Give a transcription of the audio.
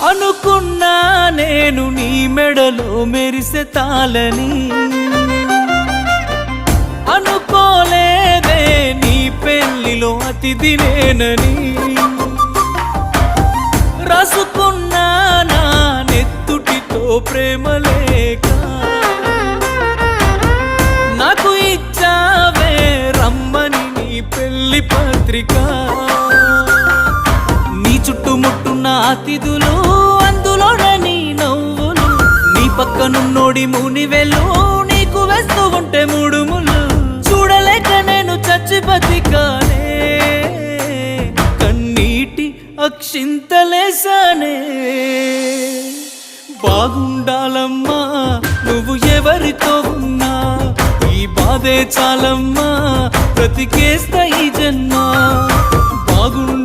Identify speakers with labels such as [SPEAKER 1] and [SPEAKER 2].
[SPEAKER 1] అనుకున్నా నేను నీ మెడలో మెరిసే తాళని, అనుకోలేదే నీ పెళ్లిలో అతిథి నేనని. రాసుకున్నా నా నెత్తుటితో ప్రేమ లేక నాకు ఇచ్చావే రమ్మని నీ పెళ్లి పత్రిక. నీ చుట్టుముట్టున్న అతిథులు, అందులోనే నీ నవ్వులు, నీ పక్కనున్నోడి మునివెళ్ళు, నీకు వేస్తూ ఉంటే ముడుములు. చూడలేక నేను చచ్చి బతికానే, కన్నీటి అక్షింతలేసానే. బాగుండాలమ్మా నువ్వు ఎవరితో ఉన్నా, ఈ బాధే చాలమ్మా బ్రతికేస్తా ఈ జన్మ. బాగుండాలమ్మా